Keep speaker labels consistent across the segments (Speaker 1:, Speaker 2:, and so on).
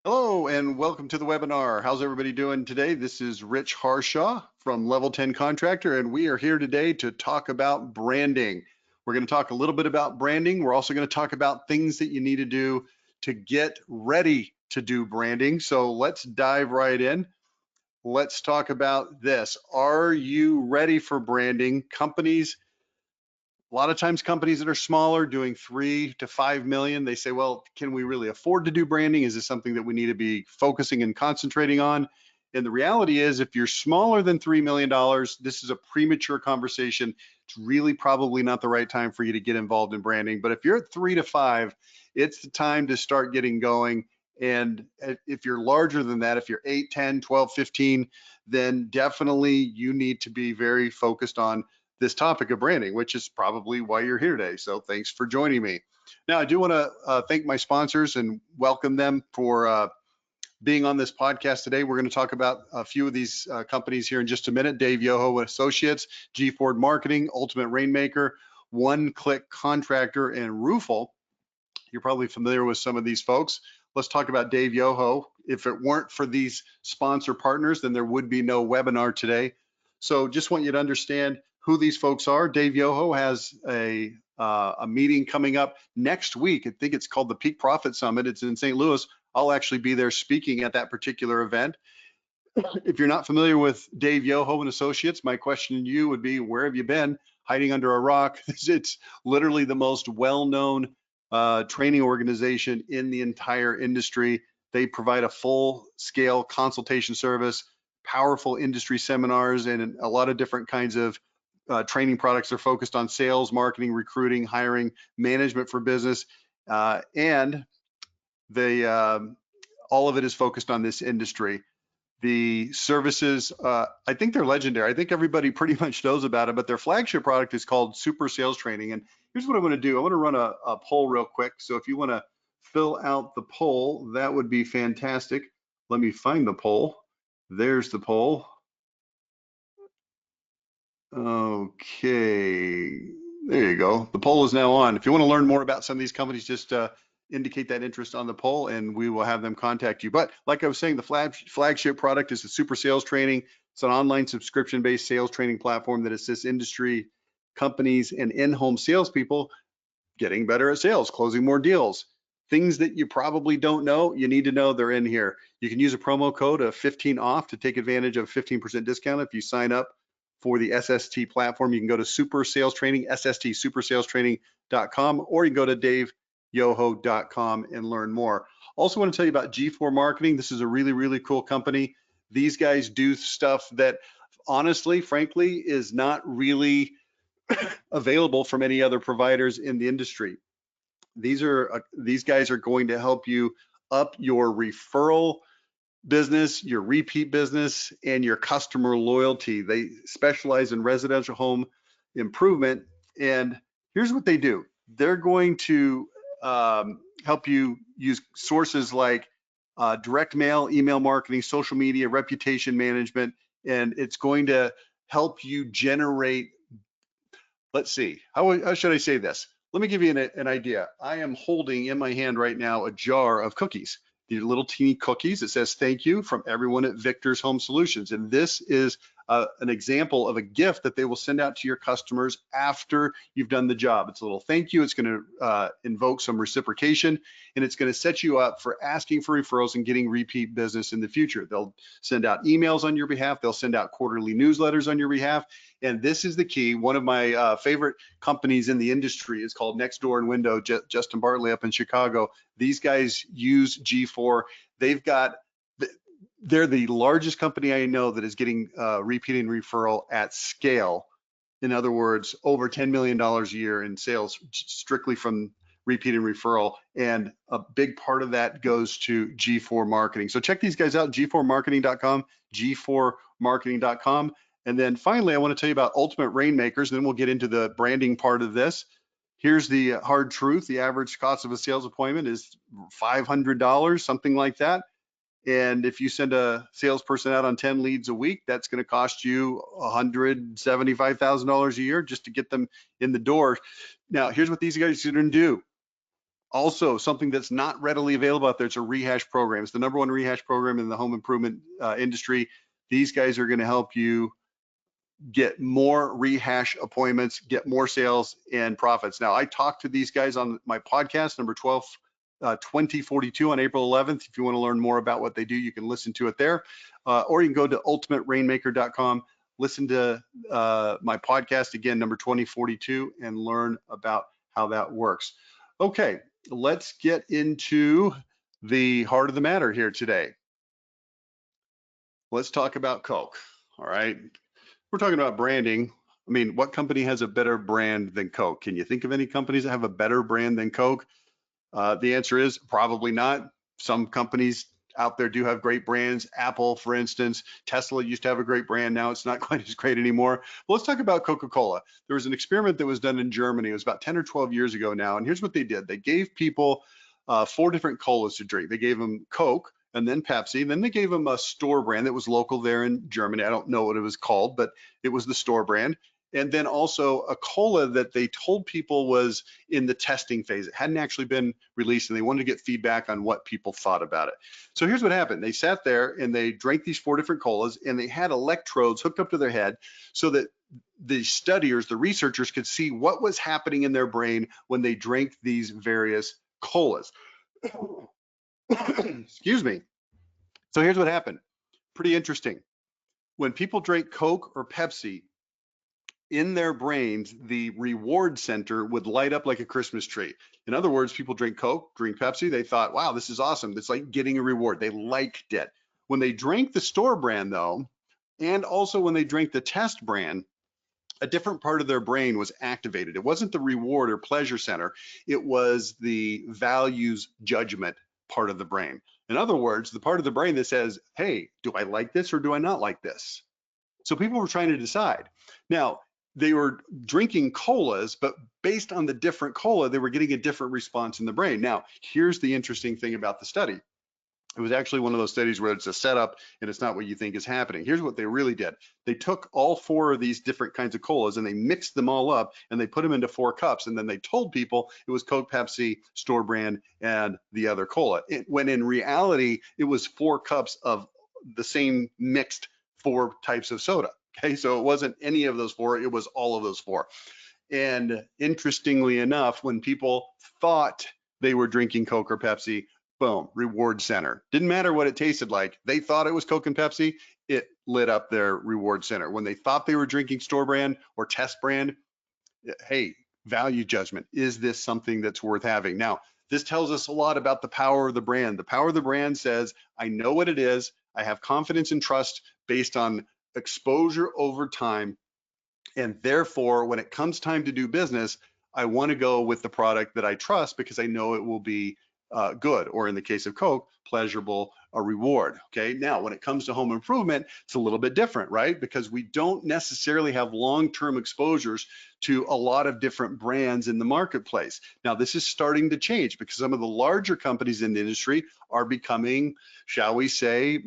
Speaker 1: Hello and welcome to the webinar. How's everybody doing today? This is Rich Harshaw from Level 10 Contractor, and we are here today to talk about branding. We're going to talk a little bit about branding. We're also going to talk about things that you need to do to get ready to do branding. So let's dive right in. Let's talk about this. Are you ready for branding? A lot of times companies that are smaller doing 3 to 5 million, they say, well, can we really afford to do branding? Is this something that we need to be focusing and concentrating on? And the reality is, if you're smaller than $3 million, this is a premature conversation. It's really probably not the right time for you to get involved in branding. But if you're at 3 to 5, it's the time to start getting going. And if you're larger than that, if you're 8, 10, 12, 15, then definitely you need to be very focused on this topic of branding, which is probably why you're here today. So thanks for joining me. Now, I do want to thank my sponsors and welcome them for being on this podcast today. We're going to talk about a few of these companies here in just a minute. Dave Yoho Associates, G Ford Marketing, Ultimate Rainmaker, One Click Contractor, and Roofle. You're probably familiar with some of these folks. Let's talk about Dave Yoho. If it weren't for these sponsor partners, then there would be no webinar today. So just want you to understand who these folks are. Dave Yoho has a meeting coming up next week. I think it's called the Peak Profit Summit. It's in St. Louis. I'll actually be there speaking at that particular event. If you're not familiar with Dave Yoho and Associates, my question to you would be, where have you been? Hiding under a rock? It's literally the most well-known training organization in the entire industry. They provide a full-scale consultation service, powerful industry seminars, and a lot of different kinds of training products. Are focused on sales, marketing, recruiting, hiring, management for business, and they all of it is focused on this industry. The services, I think they're legendary. I think everybody pretty much knows about it, but their flagship product is called Super Sales Training. And here's what I'm going to do. I want to run a poll real quick. So if you want to fill out the poll, that would be fantastic. Let me find the poll. There's the poll. Okay, there you go. The poll is now on. If you want to learn more about some of these companies, just indicate that interest on the poll and we will have them contact you. But like I was saying, the flagship product is the Super Sales Training. It's an online subscription-based sales training platform that assists industry companies and in-home salespeople getting better at sales, closing more deals. Things that you probably don't know, you need to know, they're in here. You can use a promo code of 15 off to take advantage of 15% discount if you sign up for the SST platform. You can go to Super Sales Training, SST, supersalestraining.com, or you can go to daveyoho.com and learn more. Also want to tell you about G4 Marketing. This is a really, really cool company. These guys do stuff that honestly, frankly, is not really available from any other providers in the industry. These guys are going to help you up your referral business, your repeat business, and your customer loyalty. They specialize in residential home improvement. And here's what they do. They're going to help you use sources like direct mail, email marketing, social media, reputation management, and it's going to help you generate, let's see, how should I say this? Let me give you an idea. I am holding in my hand right now a jar of cookies. These little teeny cookies. It says thank you from everyone at Victor's Home Solutions. And this is an example of a gift that they will send out to your customers after you've done the job. It's a little thank you. It's going to invoke some reciprocation, and it's going to set you up for asking for referrals and getting repeat business in the future. They'll send out emails on your behalf. They'll send out quarterly newsletters on your behalf. And this is the key. One of my favorite companies in the industry is called Next Door and Window, Justin Bartley up in Chicago. These guys use G4. They're the largest company I know that is getting repeat and referral at scale. In other words, over $10 million a year in sales strictly from repeat and referral. And a big part of that goes to G4 Marketing. So check these guys out, g4marketing.com, g4marketing.com. And then finally, I want to tell you about Ultimate Rainmakers, and then we'll get into the branding part of this. Here's the hard truth. The average cost of a sales appointment is $500, something like that. And if you send a salesperson out on 10 leads a week, that's going to cost you $175,000 a year just to get them in the door. Now, here's what these guys are going to do. Also, something that's not readily available out there, it's a rehash program. It's the #1 rehash program in the home improvement industry. These guys are going to help you get more rehash appointments, get more sales and profits. Now, I talked to these guys on my podcast, number 12, 2042 on April 11th. If you want to learn more about what they do, you can listen to it there. Or you can go to ultimaterainmaker.com, listen to my podcast again, number 2042, and learn about how that works. Okay, let's get into the heart of the matter here today. Let's talk about Coke. All right. We're talking about branding. I mean, what company has a better brand than Coke? Can you think of any companies that have a better brand than Coke? The answer is probably not. Some companies out there do have great brands. Apple, for instance, Tesla used to have a great brand. Now it's not quite as great anymore. But let's talk about Coca-Cola. There was an experiment that was done in Germany. It was about 10 or 12 years ago now. And here's what they did. They gave people 4 different colas to drink. They gave them Coke, and then Pepsi. Then they gave them a store brand that was local there in Germany. I don't know what it was called, but it was the store brand. And then also a cola that they told people was in the testing phase. It hadn't actually been released, and they wanted to get feedback on what people thought about it. So here's what happened. They sat there and they drank these 4 different colas, and they had electrodes hooked up to their head so that the studiers, the researchers, could see what was happening in their brain when they drank these various colas. Excuse me. So here's what happened. Pretty interesting. When people drank Coke or Pepsi, in their brains, the reward center would light up like a Christmas tree. In other words, people drink Coke, drink Pepsi, they thought, wow, this is awesome. It's like getting a reward. They liked it. When they drank the store brand though, and also when they drank the test brand, a different part of their brain was activated. It wasn't the reward or pleasure center. It was the values judgment part of the brain. In other words, the part of the brain that says, hey, do I like this or do I not like this? So people were trying to decide. Now, they were drinking colas, but based on the different cola, they were getting a different response in the brain. Now, here's the interesting thing about the study. It was actually one of those studies where it's a setup and it's not what you think is happening. Here's what they really did. They took all 4 of these different kinds of colas and they mixed them all up and they put them into 4 cups. And then they told people it was Coke, Pepsi, store brand, and the other cola. When in reality, it was 4 cups of the same mixed 4 types of soda. Okay, so it wasn't any of those 4, it was all of those 4. And interestingly enough, when people thought they were drinking Coke or Pepsi, boom, reward center. Didn't matter what it tasted like. They thought it was Coke and Pepsi, it lit up their reward center. When they thought they were drinking store brand or test brand, hey, value judgment. Is this something that's worth having? Now, this tells us a lot about the power of the brand. The power of the brand says, I know what it is. I have confidence and trust based on exposure over time. And therefore, when it comes time to do business, I want to go with the product that I trust because I know it will be good, or in the case of Coke, pleasurable, a reward. Okay, now when it comes to home improvement, it's a little bit different, right? Because we don't necessarily have long-term exposures to a lot of different brands in the marketplace. Now, this is starting to change because some of the larger companies in the industry are becoming, shall we say,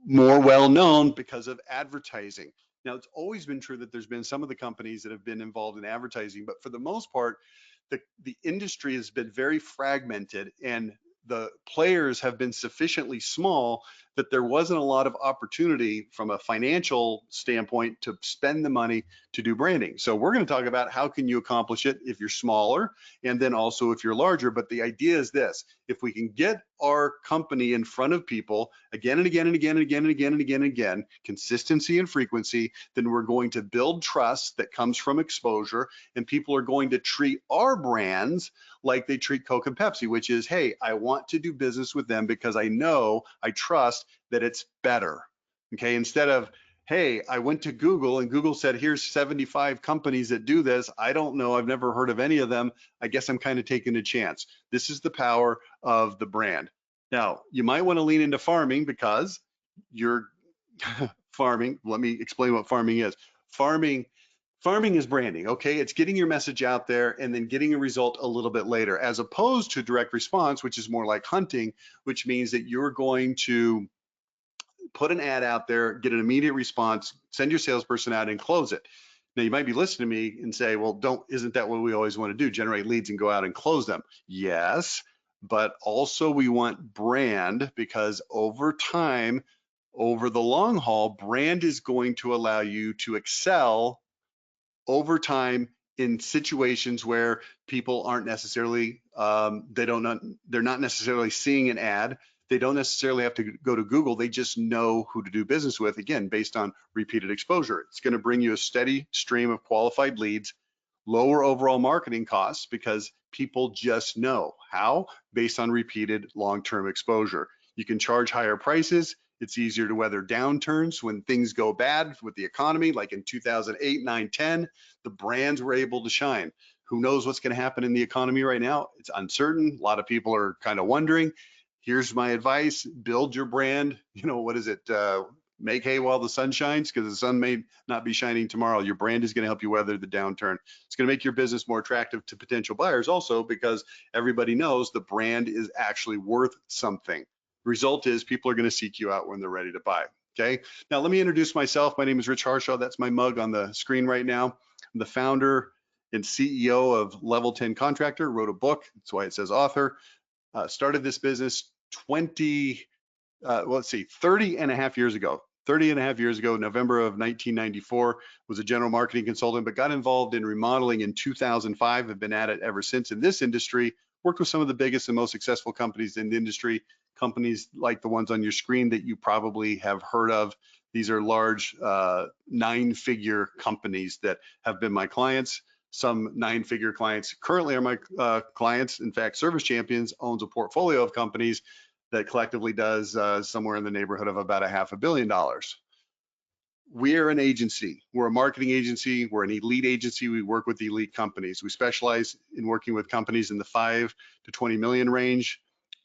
Speaker 1: more well-known because of advertising. Now, it's always been true that there's been some of the companies that have been involved in advertising, but for the most part, the industry has been very fragmented and the players have been sufficiently small that there wasn't a lot of opportunity from a financial standpoint to spend the money to do branding. So we're going to talk about how can you accomplish it if you're smaller and then also if you're larger. But the idea is this: if we can get our company in front of people again and again and again and again and again and again and again, consistency and frequency, then we're going to build trust that comes from exposure, and people are going to treat our brands like they treat Coke and Pepsi, which is, hey, I want to do business with them because I know, I trust that it's better. Okay, instead of, hey, I went to Google and Google said, here's 75 companies that do this. I don't know, I've never heard of any of them. I guess I'm kind of taking a chance. This is the power of the brand. Now, you might want to lean into farming because you're farming. Let me explain what farming is. Farming is branding, okay? It's getting your message out there and then getting a result a little bit later, as opposed to direct response, which is more like hunting, which means that you're going to put an ad out there, get an immediate response, send your salesperson out and close it. Now you might be listening to me and say, well, isn't that what we always want to do? Generate leads and go out and close them. Yes, but also we want brand, because over time, over the long haul, brand is going to allow you to excel over time in situations where people aren't necessarily they're not necessarily seeing an ad. They don't necessarily have to go to Google. They just know who to do business with, again, based on repeated exposure. It's going to bring you a steady stream of qualified leads, lower overall marketing costs, because people just know how, based on repeated long-term exposure. You can charge higher prices. It's easier to weather downturns when things go bad with the economy, like in 2008, 9, 10. The brands were able to shine. Who knows what's going to happen in the economy right now? It's uncertain. A lot of people are kind of wondering. Here's my advice: build your brand. What is it? Make hay while the sun shines, because the sun may not be shining tomorrow. Your brand is going to help you weather the downturn. It's going to make your business more attractive to potential buyers also, because everybody knows the brand is actually worth something. Result is people are going to seek you out when they're ready to buy. Okay. Now let me introduce myself. My name is Rich Harshaw. That's my mug on the screen right now. I'm the founder and CEO of Level 10 Contractor. Wrote a book. That's why it says author. Started this business 30 and a half years ago. 30 and a half years ago, November of 1994, was a general marketing consultant, but got involved in remodeling in 2005. Have been at it ever since in this industry. Worked with some of the biggest and most successful companies in the industry, companies like the ones on your screen that you probably have heard of. These are large 9-figure companies that have been my clients. Some 9-figure clients currently are my clients. In fact, Service Champions owns a portfolio of companies that collectively does somewhere in the neighborhood of about $500 million. We're an agency. We're a marketing agency. We're an elite agency. We work with elite companies. We specialize in working with companies in the 5 to 20 million range.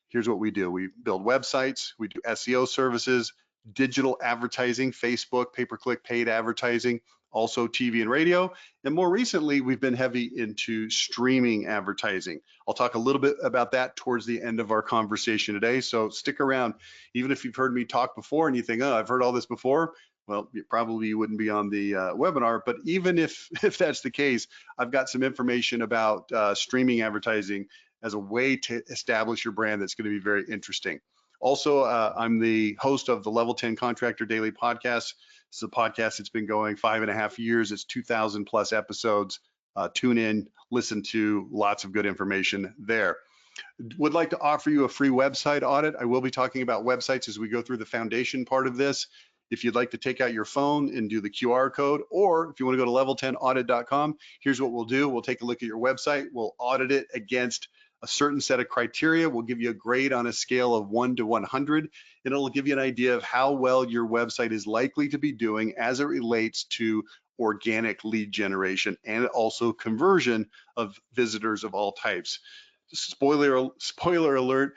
Speaker 1: Here's what we do. We build websites. We do SEO services, digital advertising, Facebook, pay-per-click, paid advertising, also TV and radio. And more recently, we've been heavy into streaming advertising. I'll talk a little bit about that towards the end of our conversation today. So stick around. Even if you've heard me talk before and you think, oh, I've heard all this before, well, you wouldn't be on the webinar. But even if that's the case, I've got some information about streaming advertising as a way to establish your brand that's going to be very interesting. Also, I'm the host of the Level 10 Contractor Daily Podcast. It's a podcast that's been going 5.5 years. It's 2,000 plus episodes. Tune in, listen to lots of good information there. Would like to offer you a free website audit. I will be talking about websites as we go through the foundation part of this. If you'd like to take out your phone and do the QR code, or if you want to go to level10audit.com, here's what we'll do. We'll take a look at your website. We'll audit it against a certain set of criteria. We'll give you a grade on a scale of 1 to 100, and it'll give you an idea of how well your website is likely to be doing as it relates to organic lead generation and also conversion of visitors of all types. Spoiler alert,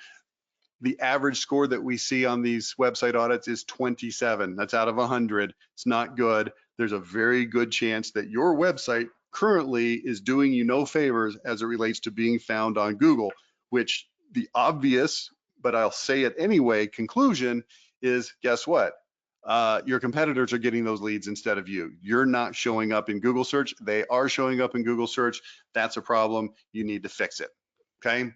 Speaker 1: the average score that we see on these website audits is 27. That's out of 100. It's not good. There's a very good chance that your website currently is doing you no favors as it relates to being found on Google, which the obvious, but I'll say it anyway, conclusion is, guess what? Your competitors are getting those leads instead of you. You're not showing up in Google search. They are showing up in Google search. That's a problem. You need to fix it. Okay.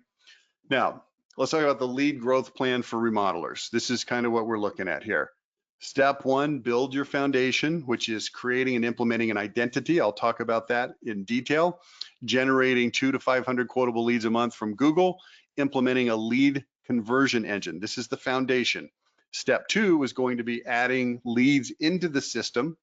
Speaker 1: Now, let's talk about the lead growth plan for remodelers. This is kind of what we're looking at here. Step 1, build your foundation, which is creating and implementing an identity. I'll talk about that in detail. Generating 200 to 500 quotable leads a month from Google, implementing a lead conversion engine. This is the foundation. Step 2 is going to be adding leads into the system,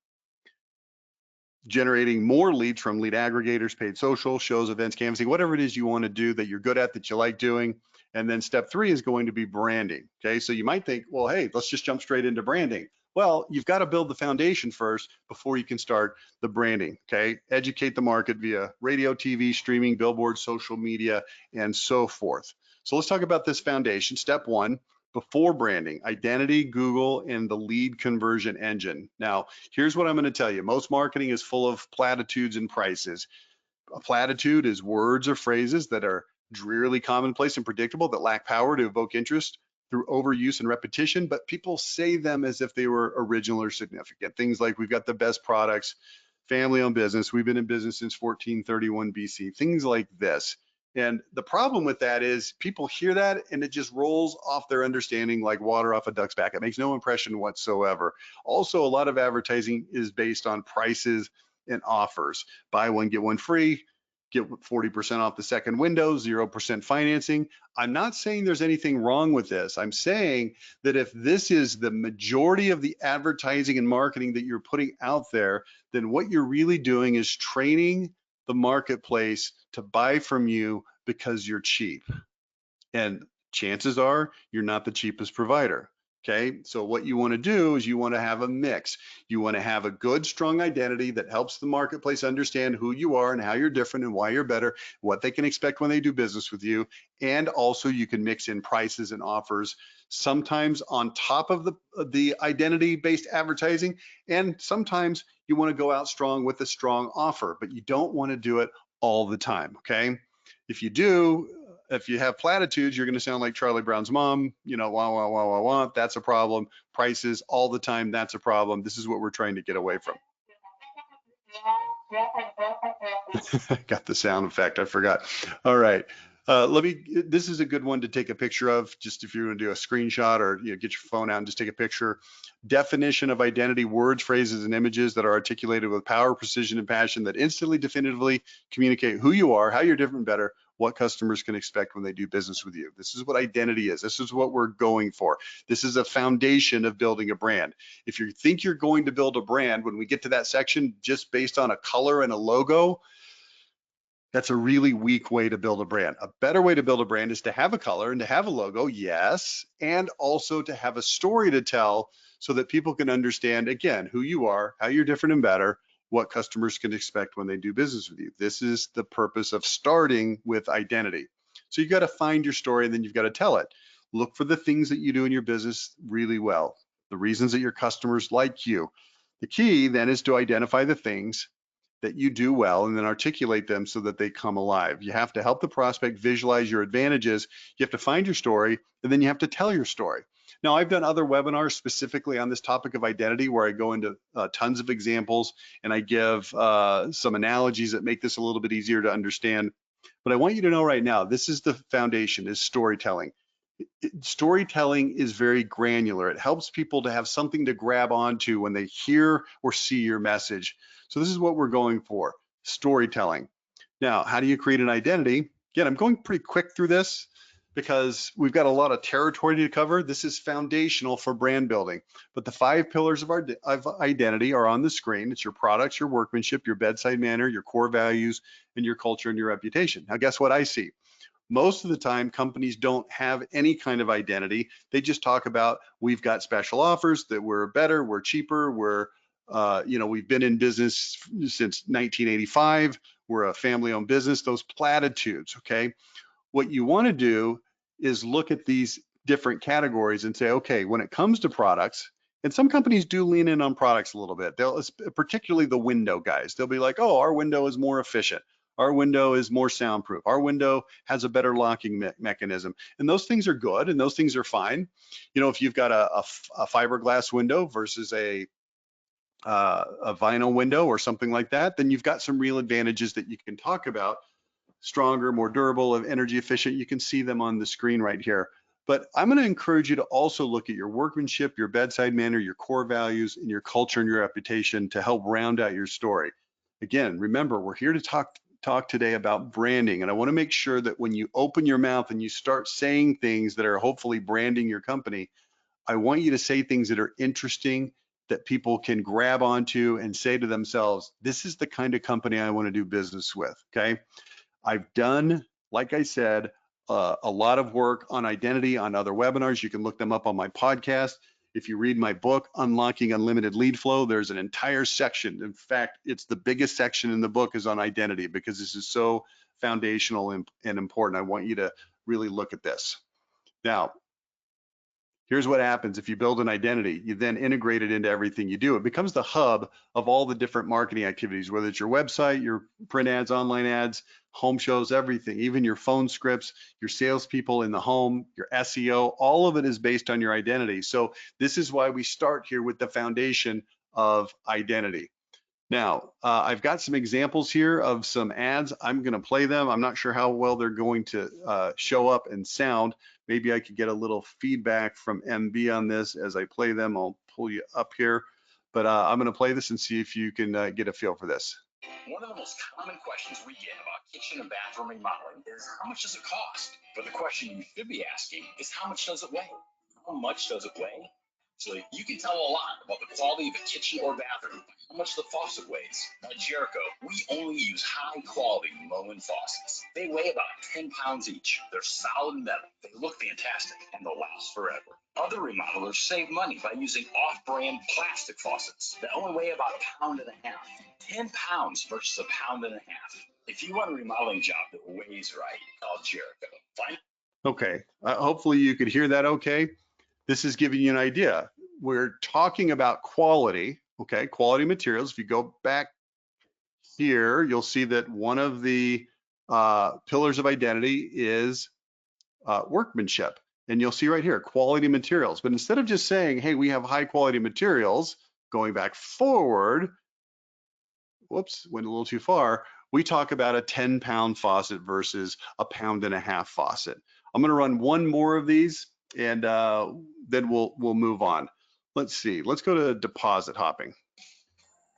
Speaker 1: generating more leads from lead aggregators, paid social, shows, events, canvassing, whatever it is you want to do that you're good at, that you like doing. And then step 3 is going to be branding. Okay, so you might think, well, hey, let's just jump straight into branding. Well, you've got to build the foundation first before you can start the branding. Okay, educate the market via radio, TV, streaming, billboards, social media, and so forth. So let's talk about this foundation. Step 1, before branding: identity, Google, and the lead conversion engine. Now, here's what I'm going to tell you. Most marketing is full of platitudes and prices. A platitude is words or phrases that are drearily commonplace and predictable, that lack power to evoke interest through overuse and repetition, but people say them as if they were original or significant. Things like, we've got the best products, family-owned business. We've been in business since 1431 BC, things like this. And the problem with that is people hear that and it just rolls off their understanding like water off a duck's back. It makes no impression whatsoever. Also, a lot of advertising is based on prices and offers. Buy one, get one free, get 40% off the second window, 0% financing. I'm not saying there's anything wrong with this. I'm saying that if this is the majority of the advertising and marketing that you're putting out there, then what you're really doing is training the marketplace to buy from you because you're cheap. And chances are you're not the cheapest provider. Okay, so what you want to do is you want to have a mix. You want to have a good, strong identity that helps the marketplace understand who you are and how you're different and why you're better, what they can expect when they do business with you. And also you can mix in prices and offers, sometimes on top of the identity-based advertising. And sometimes you want to go out strong with a strong offer, but you don't want to do it all the time, okay? If you do, if you have platitudes, you're going to sound like Charlie Brown's mom, you know, wah, wah, wah, wah, wah. That's a problem. Prices all the time, that's a problem. This is what we're trying to get away from. Got the sound effect, I forgot. All right. This is a good one to take a picture of, just if you're going to do a screenshot or get your phone out and just take a picture. Definition of identity: words, phrases, and images that are articulated with power, precision, and passion that instantly, definitively communicate who you are, how you're different, better, what customers can expect when they do business with you. This is what identity is. This is what we're going for. This is a foundation of building a brand. If you think you're going to build a brand, when we get to that section, just based on a color and a logo, that's a really weak way to build a brand. A better way to build a brand is to have a color and to have a logo, yes, and also to have a story to tell so that people can understand, again, who you are, how you're different and better, what customers can expect when they do business with you. This is the purpose of starting with identity. So you've got to find your story and then you've got to tell it. Look for the things that you do in your business really well, the reasons that your customers like you. The key then is to identify the things that you do well and then articulate them so that they come alive. You have to help the prospect visualize your advantages. You have to find your story and then you have to tell your story. Now, I've done other webinars specifically on this topic of identity where I go into tons of examples and I give some analogies that make this a little bit easier to understand. But I want you to know right now, this is the foundation, is storytelling. Storytelling is very granular. It helps people to have something to grab onto when they hear or see your message. So this is what we're going for, storytelling. Now, how do you create an identity? Again, I'm going pretty quick through this because we've got a lot of territory to cover. This is foundational for brand building. But the 5 pillars of identity are on the screen. It's your products, your workmanship, your bedside manner, your core values, and your culture and your reputation. Now, guess what I see? Most of the time, companies don't have any kind of identity. They just talk about, we've got special offers, that we're better, we're cheaper, we've been in business since 1985, we're a family-owned business, those platitudes, okay? What you want to do is look at these different categories and say, okay, when it comes to products, and some companies do lean in on products a little bit, particularly the window guys, they'll be like, oh, our window is more efficient. Our window is more soundproof. Our window has a better locking mechanism. And those things are good and those things are fine. If you've got a fiberglass window versus a vinyl window or something like that, then you've got some real advantages that you can talk about. Stronger, more durable, energy efficient. You can see them on the screen right here. But I'm going to encourage you to also look at your workmanship, your bedside manner, your core values, and your culture and your reputation to help round out your story. Again, remember, we're here to talk today about branding, and I want to make sure that when you open your mouth and you start saying things that are hopefully branding your company, I want you to say things that are interesting, that people can grab onto and say to themselves, this is the kind of company I want to do business with, okay? I've done, like I said, a lot of work on identity on other webinars. You can look them up on my podcast. If you read my book, Unlocking Unlimited Lead Flow, there's an entire section. In fact, it's the biggest section in the book is on identity because this is so foundational and important. I want you to really look at this. Now, here's what happens if you build an identity. You then integrate it into everything you do. It becomes the hub of all the different marketing activities, whether it's your website, your print ads, online ads, home shows, everything, even your phone scripts, your salespeople in the home, your SEO, all of it is based on your identity. So this is why we start here with the foundation of identity. Now, I've got some examples here of some ads. I'm going to play them. I'm not sure how well they're going to show up and sound. Maybe I could get a little feedback from MB on this as I play them. I'll pull you up here, but I'm going to play this and see if you can get a feel for this.
Speaker 2: One of the most common questions we get about kitchen and bathroom remodeling is how much does it cost? But the question you should be asking is how much does it weigh? How much does it weigh? So you can tell a lot about the quality of a kitchen or bathroom by how much the faucet weighs. At Jericho, we only use high quality Moen faucets. They weigh about 10 pounds each. They're solid metal. They look fantastic and they'll last forever. Other remodelers save money by using off-brand plastic faucets that only weigh about 1.5 pounds. 10 pounds versus 1.5 pounds. If you want a remodeling job that weighs right, call Jericho. Fine.
Speaker 1: Okay, hopefully you could hear that okay. This is giving you an idea. We're talking about quality, okay, quality materials. If you go back here, you'll see that one of the pillars of identity is workmanship. And you'll see right here, quality materials. But instead of just saying, hey, we have high quality materials, going back forward, whoops, went a little too far, we talk about a 10-pound faucet versus a 1.5 pound faucet. I'm gonna run one more of these and then we'll move on. Let's see, let's go to deposit hopping.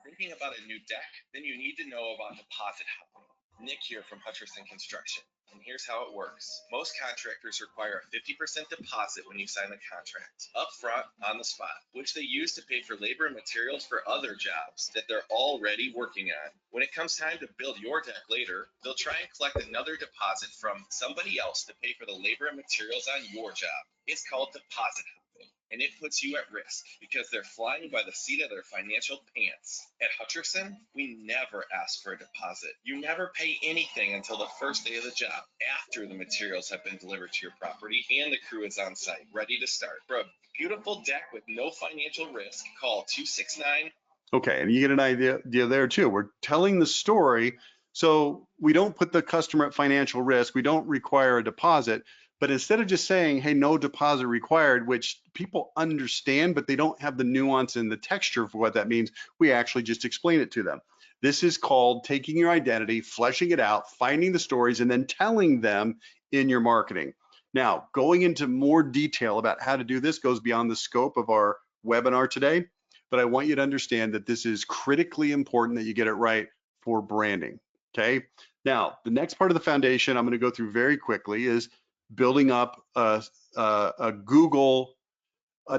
Speaker 3: Thinking about a new deck, then you need to know about deposit hopping. Nick here from Hutcherson Construction, and here's how it works. Most contractors require a 50% deposit when you sign the contract, up front, on the spot, which they use to pay for labor and materials for other jobs that they're already working on. When it comes time to build your deck later, they'll try and collect another deposit from somebody else to pay for the labor and materials on your job. It's called deposit hopping, and it puts you at risk because they're flying by the seat of their financial pants. At Hutcherson, we never ask for a deposit. You never pay anything until the first day of the job, after the materials have been delivered to your property and the crew is on site, ready to start. For a beautiful deck with no financial risk, call 269.
Speaker 1: Okay, and you get an idea there too. We're telling the story, so we don't put the customer at financial risk. We don't require a deposit. But instead of just saying, hey, no deposit required, which people understand, but they don't have the nuance and the texture for what that means, we actually just explain it to them. This is called taking your identity, fleshing it out, finding the stories, and then telling them in your marketing. Now, going into more detail about how to do this goes beyond the scope of our webinar today, but I want you to understand that this is critically important that you get it right for branding, okay? Now, the next part of the foundation I'm gonna go through very quickly is building up a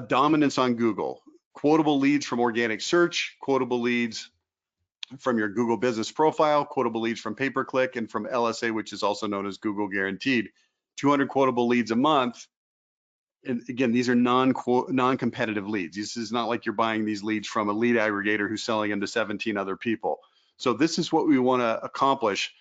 Speaker 1: dominance on Google. Quotable leads from organic search, quotable leads from your Google business profile, quotable leads from pay-per-click, and from LSA, which is also known as Google Guaranteed. 200 quotable leads a month. And again, these are non-competitive leads. This is not like you're buying these leads from a lead aggregator who's selling them to 17 other people. So this is what we want to accomplish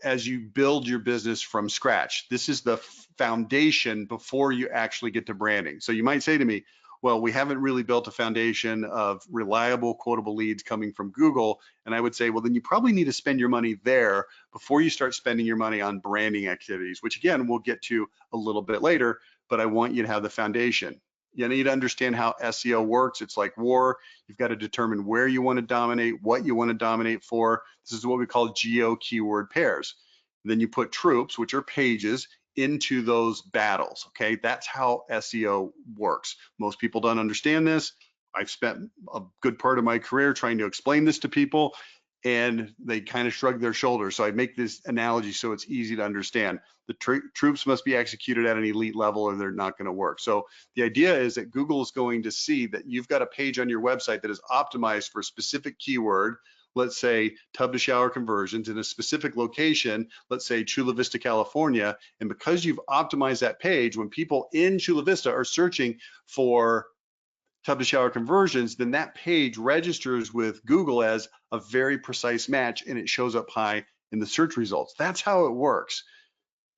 Speaker 1: as you build your business from scratch. This is the foundation before you actually get to branding. So you might say to me, well, we haven't really built a foundation of reliable quotable leads coming from Google. And I would say, well, then you probably need to spend your money there before you start spending your money on branding activities, which again, we'll get to a little bit later, but I want you to have the foundation. You need to understand how SEO works. It's like war. You've got to determine where you want to dominate, what you want to dominate for. This is what we call geo keyword pairs. And then you put troops, which are pages, into those battles, okay? That's how SEO works. Most people don't understand this. I've spent a good part of my career trying to explain this to people, and they kind of shrug their shoulders. So I make this analogy so it's easy to understand. The troops must be executed at an elite level or they're not going to work. So the idea is that Google is going to see that you've got a page on your website that is optimized for a specific keyword, let's say tub to shower conversions in a specific location, let's say Chula Vista, California. And because you've optimized that page, when people in Chula Vista are searching for tub to shower conversions, then that page registers with Google as a very precise match and it shows up high in the search results. That's how it works.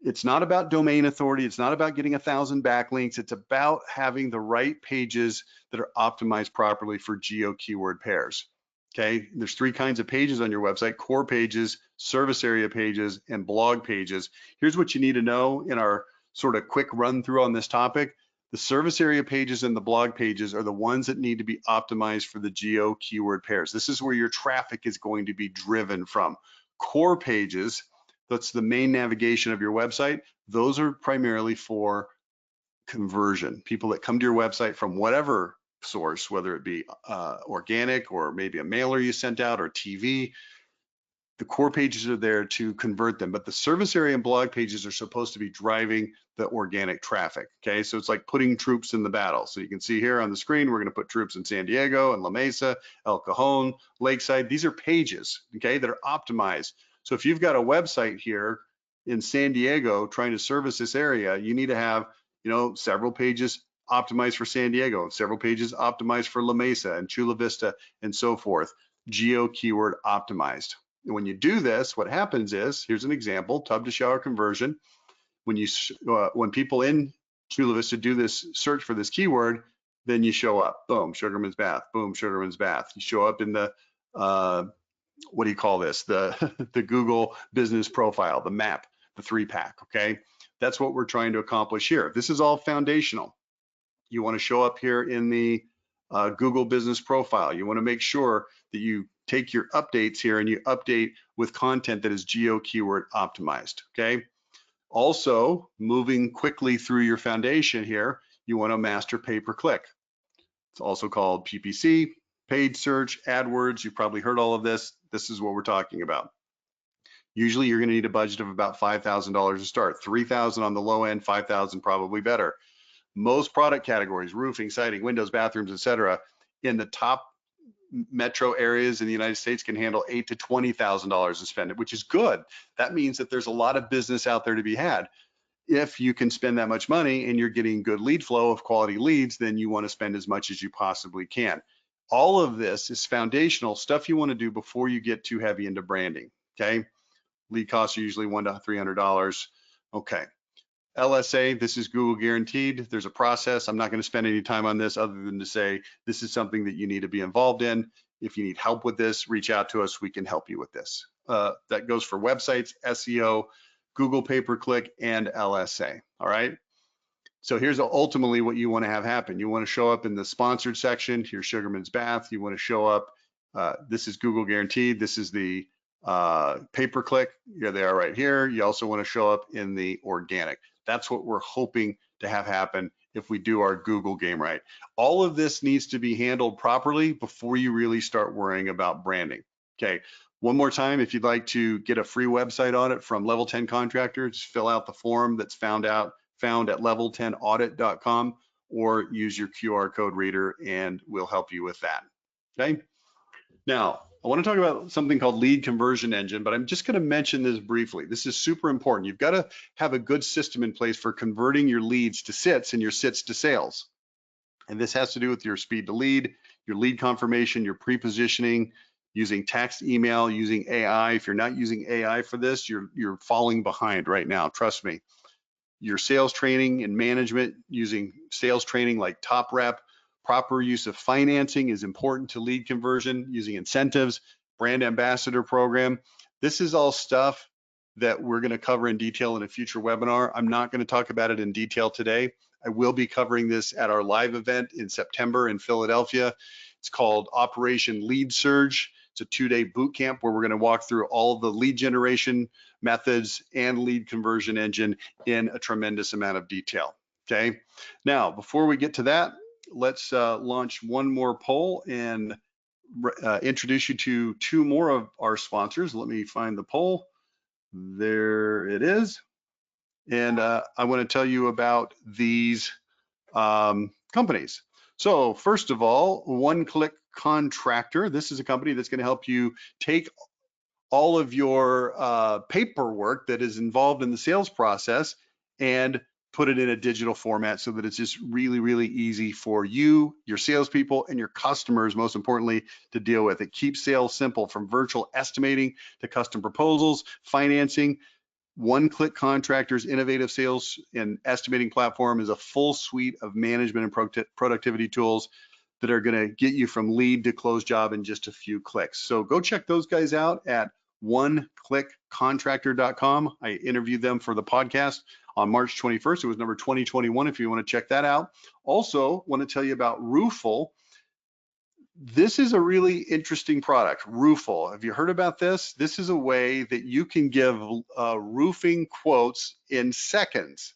Speaker 1: It's not about domain authority. It's not about getting 1,000 backlinks. It's about having the right pages that are optimized properly for geo keyword pairs. Okay, there's 3 kinds of pages on your website: core pages, service area pages, and blog pages. Here's what you need to know in our sort of quick run through on this topic. The service area pages and the blog pages are the ones that need to be optimized for the geo keyword pairs. This is where your traffic is going to be driven from. Core pages, that's the main navigation of your website. Those are primarily for conversion. People that come to your website from whatever source, whether it be organic or maybe a mailer you sent out or TV, the core pages are there to convert them, but the service area and blog pages are supposed to be driving the organic traffic. Okay, so it's like putting troops in the battle. So you can see here on the screen, we're going to put troops in San Diego and La Mesa, El Cajon, Lakeside. These are pages, okay, that are optimized. So if you've got a website here in San Diego trying to service this area, you need to have, you know, several pages optimized for San Diego, several pages optimized for La Mesa and Chula Vista and so forth, geo keyword optimized. And when you do this, what happens is, here's an example, tub to shower conversion. When people in Chula Vista do this search for this keyword, then you show up, boom, Sugarman's Bath, boom, Sugarman's Bath. You show up in the, what do you call this? The Google business profile, the map, the 3-pack, okay? That's what we're trying to accomplish here. This is all foundational. You want to show up here in the Google business profile. You want to make sure that you take your updates here and you update with content that is geo keyword optimized, okay? Also, moving quickly through your foundation here, you want to master pay-per-click. It's also called PPC, paid search, AdWords. You've probably heard all of this. This is what we're talking about. Usually you're going to need a budget of about $5,000 to start. $3,000 on the low end, $5,000 probably better. Most product categories, roofing, siding, windows, bathrooms, etc., in the top metro areas in the United States can handle $8,000 to $20,000 to spend it, which is good. That means that there's a lot of business out there to be had. If you can spend that much money and you're getting good lead flow of quality leads, then you want to spend as much as you possibly can. All of this is foundational stuff you want to do before you get too heavy into branding, okay? Lead costs are usually $100 to $300. Okay. LSA, this is Google guaranteed. There's a process. I'm not going to spend any time on this other than to say this is something that you need to be involved in. If you need help with this, reach out to us. We can help you with this. That goes for websites, SEO, Google pay-per-click, and LSA. All right. So here's ultimately what you want to have happen. You want to show up in the sponsored section. Here's Sugarman's Bath. You want to show up. This is Google guaranteed. This is the pay-per-click. Here they are right here. You also want to show up in the organic. That's what we're hoping to have happen if we do our Google game right. All of this needs to be handled properly before you really start worrying about branding. Okay, one more time, if you'd like to get a free website audit from Level 10 Contractor, just fill out the form that's found at level10audit.com or use your QR code reader and we'll help you with that. Okay, now I want to talk about something called lead conversion engine, but I'm just going to mention this briefly. This is super important. You've got to have a good system in place for converting your leads to sits and your sits to sales. And this has to do with your speed to lead, your lead confirmation, your pre-positioning, using text, email, using AI. If you're not using AI for this, you're falling behind right now, trust me. Your sales training and management, using sales training like Top Rep. Proper use of financing is important to lead conversion, using incentives, brand ambassador program. This is all stuff that we're going to cover in detail in a future webinar. I'm not going to talk about it in detail today. I will be covering this at our live event in September in Philadelphia. It's called Operation Lead Surge. It's a 2-day boot camp where we're going to walk through all of the lead generation methods and lead conversion engine in a tremendous amount of detail. Okay. Now, before we get to that, let's launch one more poll and introduce you to 2 more of our sponsors. Let me find the poll. There it is. And I want to tell you about these companies. So first of all, One Click Contractor. This is a company that's going to help you take all of your paperwork that is involved in the sales process and put it in a digital format so that it's just really, really easy for you, your salespeople, and your customers, most importantly, to deal with. It keeps sales simple, from virtual estimating to custom proposals, financing. One Click Contractor's innovative sales and estimating platform is a full suite of management and productivity tools that are going to get you from lead to close job in just a few clicks. So go check those guys out at oneclickcontractor.com. I interviewed them for the podcast. on March 21st. It was number 2021 if you want to check that out. Also, want to tell you about Roofle. This is a really interesting product, Roofle. Have you heard about this? This is a way that you can give roofing quotes in seconds.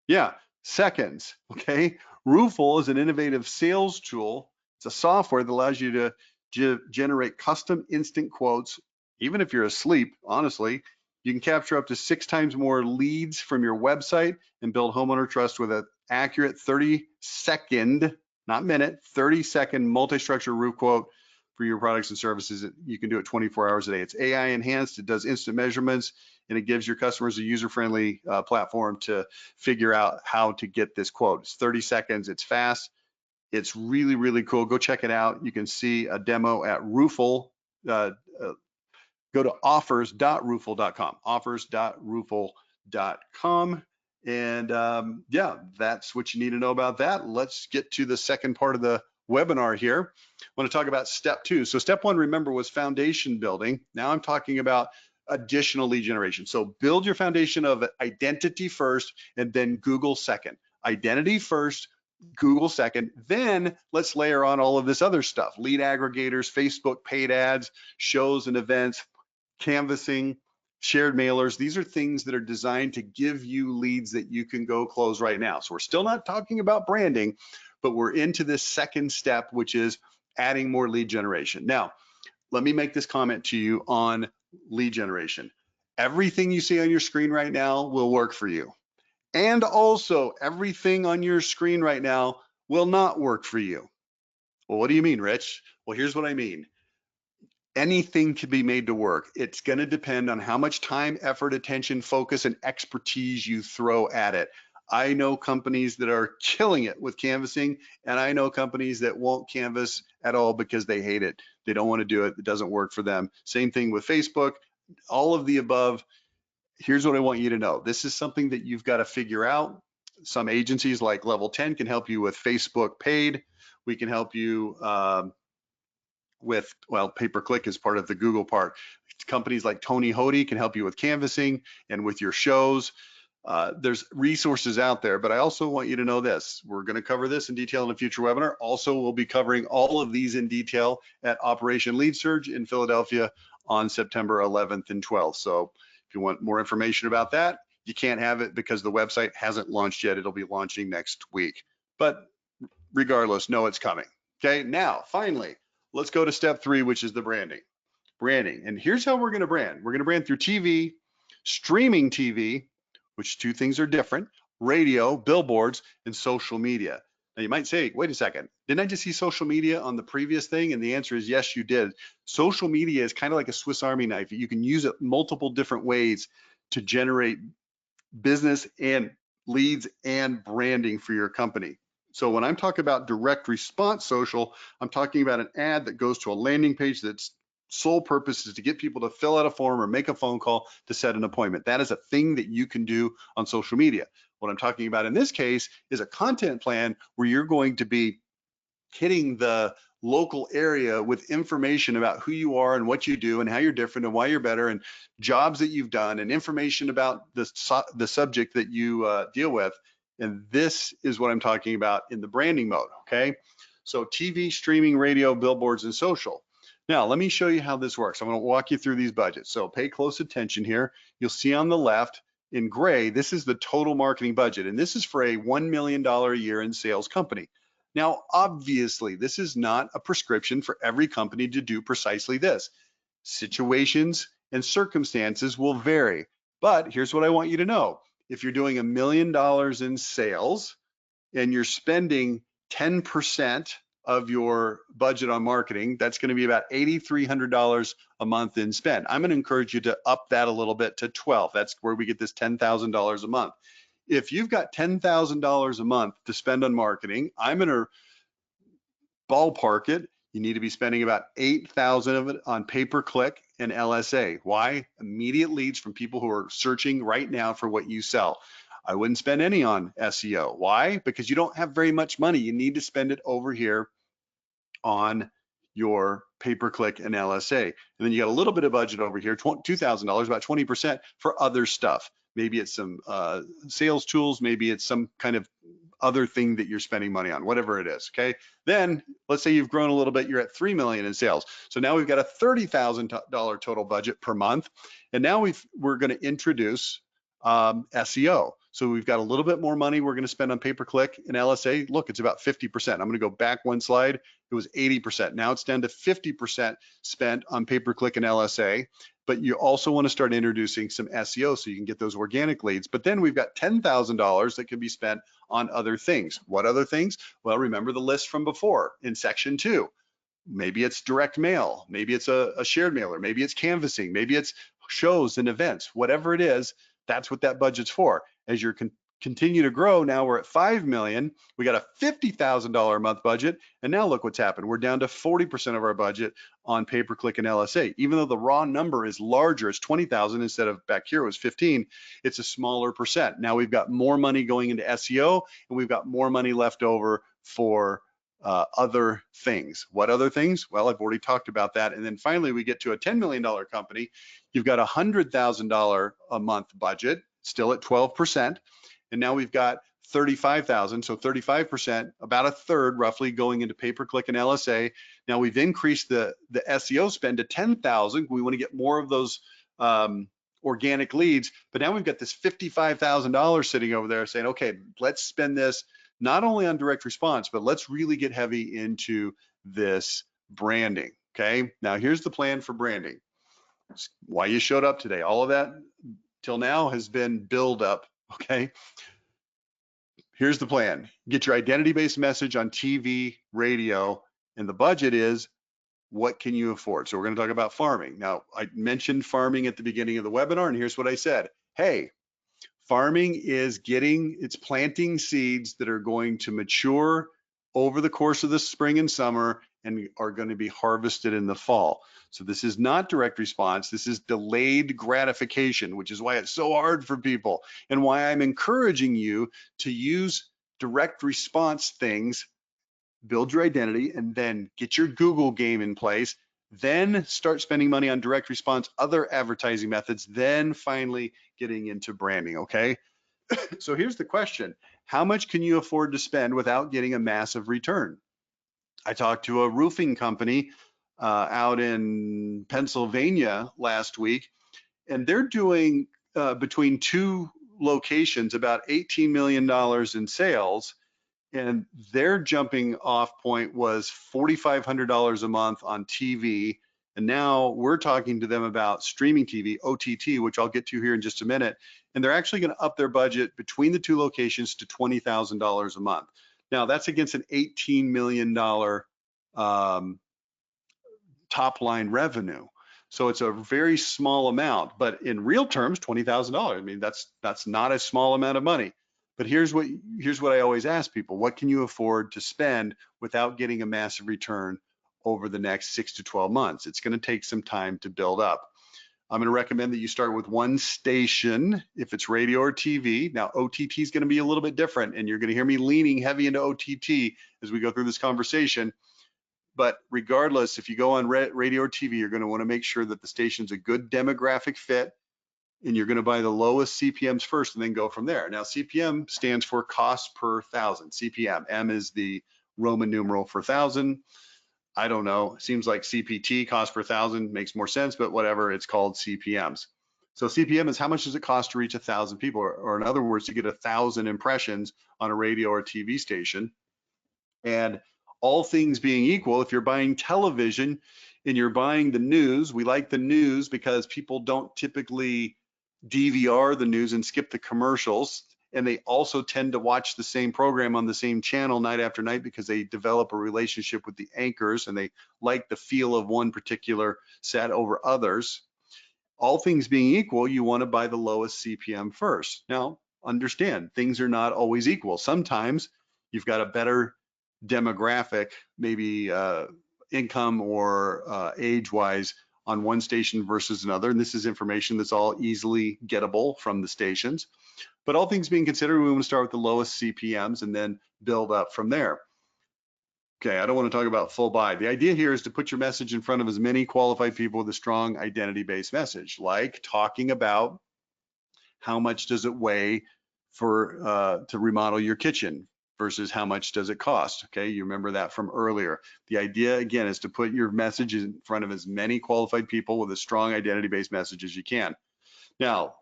Speaker 1: Yeah, seconds, okay? Roofle is an innovative sales tool. It's a software that allows you to generate custom instant quotes, even if you're asleep, honestly. You can capture up to 6 times more leads from your website and build homeowner trust with an accurate 30-second, not minute, 30-second multi-structure roof quote for your products and services. You can do it 24 hours a day. It's AI enhanced, it does instant measurements, and it gives your customers a user-friendly platform to figure out how to get this quote. It's 30 seconds, it's fast, it's really, really cool. Go check it out. You can see a demo at Roofle. Go to offers.roofle.com, offers.roofle.com. And yeah, that's what you need to know about that. Let's get to the second part of the webinar here. I want to talk about step 2. So step 1, remember, was foundation building. Now I'm talking about additional lead generation. So build your foundation of identity first and then Google second. Identity first, Google second, then let's layer on all of this other stuff: lead aggregators, Facebook paid ads, shows and events, canvassing, shared mailers. These are things that are designed to give you leads that you can go close right now. So we're still not talking about branding, but we're into this second step, which is adding more lead generation. Now, let me make this comment to you on lead generation. Everything you see on your screen right now will work for you. And also, everything on your screen right now will not work for you. Well, what do you mean, Rich? Well, here's what I mean. Anything can be made to work. It's going to depend on how much time, effort, attention, focus, and expertise you throw at it. I know companies that are killing it with canvassing, and I know companies that won't canvass at all because they hate it. They don't want to do it. It doesn't work for them. Same thing with Facebook, all of the above. Here's what I want you to know. This is something that you've got to figure out. Some agencies like Level 10 can help you with Facebook paid. We can help you with, well, pay-per-click is part of the Google part. Companies like Tony Hody can help you with canvassing and with your shows. There's resources out there, but I also want you to know this. We're going to cover this in detail in a future webinar. Also, we'll be covering all of these in detail at Operation Lead Surge in Philadelphia on September 11th and 12th. So if you want more information about that, you can't have it because the website hasn't launched yet. It'll be launching next week. But regardless, know it's coming. Okay, now finally, let's go to step 3, which is the branding. Branding, and here's how we're going to brand. We're going to brand through TV, streaming TV, which 2 things are different, radio, billboards, and social media. Now you might say, wait a second, didn't I just see social media on the previous thing? And the answer is yes, you did. Social media is kind of like a Swiss Army knife. You can use it multiple different ways to generate business and leads and branding for your company. So when I'm talking about direct response social, I'm talking about an ad that goes to a landing page that's sole purpose is to get people to fill out a form or make a phone call to set an appointment. That is a thing that you can do on social media. What I'm talking about in this case is a content plan where you're going to be hitting the local area with information about who you are and what you do and how you're different and why you're better and jobs that you've done and information about the subject that you deal with. And this is what I'm talking about in the branding mode, okay? So TV, streaming, radio, billboards, and social. Now, let me show you how this works. I'm going to walk you through these budgets. So pay close attention here. You'll see on the left in gray, this is the total marketing budget. And this is for a $1 million a year in sales company. Now, obviously, this is not a prescription for every company to do precisely this. Situations and circumstances will vary. But here's what I want you to know. If you're doing $1 million in sales and you're spending 10% of your budget on marketing, that's going to be about $8,300 a month in spend. I'm going to encourage you to up that a little bit to 12. That's where we get this $10,000 a month. If you've got $10,000 a month to spend on marketing, I'm going to ballpark it. You need to be spending about 8,000 of it on pay-per-click and LSA. Why? Immediate leads from people who are searching right now for what you sell. I wouldn't spend any on SEO. Why? Because you don't have very much money. You need to spend it over here on your pay-per-click and LSA. And then you got a little bit of budget over here, $2,000, about 20% for other stuff. maybe it's some sales tools, maybe it's some kind of other thing that you're spending money on, whatever it is, okay? Then let's say you've grown a little bit, you're at 3 million in sales. So now we've got a $30,000 total budget per month. And now we're gonna introduce SEO. So we've got a little bit more money we're gonna spend on pay-per-click and LSA. Look, it's about 50%. I'm gonna go back one slide. It was 80%. Now it's down to 50% spent on pay-per-click and LSA. But you also want to start introducing some SEO so you can get those organic leads. But then we've got $10,000 that can be spent on other things. What other things? Well, remember the list from before in section 2. Maybe it's direct mail, maybe it's a shared mailer, maybe it's canvassing, maybe it's shows and events, whatever it is, that's what that budget's for. As you're continue to grow, now we're at 5 million, we got a $50,000 a month budget, and now look what's happened. We're down to 40% of our budget on pay-per-click and LSA. Even though the raw number is larger, it's 20,000 instead of back here it was 15, it's a smaller percent. Now we've got more money going into SEO, and we've got more money left over for other things. What other things? Well, I've already talked about that. And then finally, we get to a $10 million company. You've got a $100,000 a month budget, still at 12%. And now we've got 35,000, so 35%, about a third roughly going into pay-per-click and LSA. Now we've increased the SEO spend to 10,000. We want to get more of those organic leads, but now we've got this $55,000 sitting over there saying, okay, let's spend this not only on direct response, but let's really get heavy into this branding, okay? Now here's the plan for branding. Why you showed up today. All of that till now has been build up, okay? Here's the plan. Get your identity-based message on TV, radio, and the budget is what can you afford? So we're gonna talk about farming. Now, I mentioned farming at the beginning of the webinar, and here's what I said. Hey, farming is it's planting seeds that are going to mature over the course of the spring and summer and are going to be harvested in the fall. So this is not direct response. This is delayed gratification, which is why it's so hard for people and why I'm encouraging you to use direct response things, build your identity, and then get your Google game in place. Then start spending money on direct response, other advertising methods, then finally getting into branding, okay? So here's the question. How much can you afford to spend without getting a massive return? I talked to a roofing company out in Pennsylvania last week, and they're doing between 2 locations about $18 million in sales, and their jumping off point was $4,500 a month on TV. And now we're talking to them about streaming TV, OTT, which I'll get to here in just a minute. And they're actually going to up their budget between the 2 locations to $20,000 a month. Now that's against an $18 million top line revenue. So it's a very small amount, but in real terms, $20,000. I mean, that's not a small amount of money. But here's what I always ask people: what can you afford to spend without getting a massive return over the next 6 to 12 months? It's going to take some time to build up. I'm going to recommend that you start with 1 station if it's radio or TV. Now OTT is going to be a little bit different, and you're going to hear me leaning heavy into OTT as we go through this conversation. But regardless, if you go on radio or TV, you're going to want to make sure that the station's a good demographic fit, and you're going to buy the lowest CPMs first and then go from there. Now, CPM stands for cost per thousand, CPM. M is the Roman numeral for thousand. I don't know, it seems like CPT, cost per thousand, makes more sense, but whatever, it's called CPMs. So CPM is how much does it cost to reach 1,000 people, or in other words, to get 1,000 impressions on a radio or TV station. And all things being equal, if you're buying television and you're buying the news, we like the news because people don't typically DVR the news and skip the commercials, and they also tend to watch the same program on the same channel night after night because they develop a relationship with the anchors and they like the feel of one particular set over others. All things being equal, you want to buy the lowest CPM first. Now, understand, things are not always equal. Sometimes you've got a better demographic, maybe income or age-wise, on one station versus another. And this is information that's all easily gettable from the stations. But all things being considered, we want to start with the lowest CPMs and then build up from there. Okay, I don't want to talk about full buy. The idea here is to put your message in front of as many qualified people with a strong identity-based message, like talking about How much does it weigh for to remodel your kitchen versus how much does it cost? Okay, you remember that from earlier. The idea again is to put your message in front of as many qualified people with a strong identity-based message as you can. Now,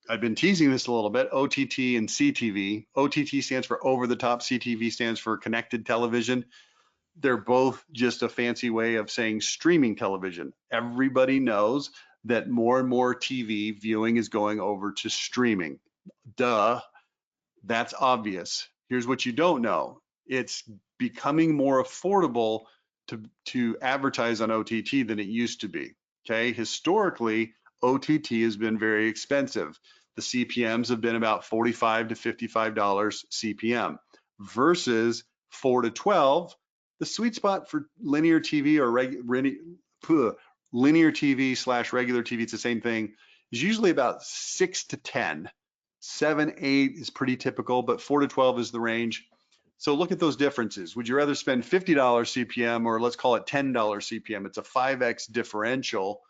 Speaker 1: I've been teasing this a little bit, OTT and CTV. OTT stands for over the top, CTV stands for connected television. They're both just a fancy way of saying streaming television. Everybody knows that more and more TV viewing is going over to streaming. Duh, that's obvious. Here's what you don't know. It's becoming more affordable to advertise on OTT than it used to be. Okay, historically, OTT has been very expensive. The CPMs have been about $45 to $55 CPM versus 4 to 12. The sweet spot for linear TV or linear TV / regular TV, it's the same thing, is usually about 6 to 10. 7, 8 is pretty typical, but 4 to 12 is the range. So look at those differences. Would you rather spend $50 CPM or let's call it $10 CPM? It's a 5x differential.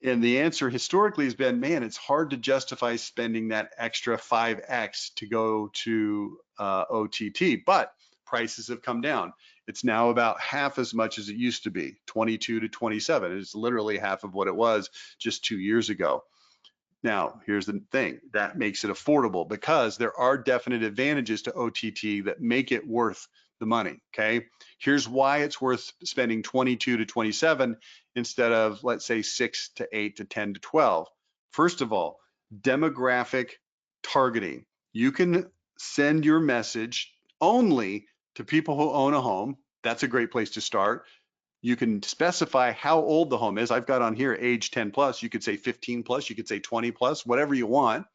Speaker 1: And the answer historically has been, man, it's hard to justify spending that extra 5x to go to OTT, but prices have come down. It's now about half as much as it used to be, 22 to 27. It's literally half of what it was just 2 years ago. Now, here's the thing, that makes it affordable because there are definite advantages to OTT that make it worth the money, okay? Here's why it's worth spending 22 to 27 instead of, let's say, 6 to 8 to 10 to 12. First of all, demographic targeting. You can send your message only to people who own a home. That's a great place to start. You can specify how old the home is. I've got on here age 10 plus. You could say 15 plus, you could say 20 plus, whatever you want.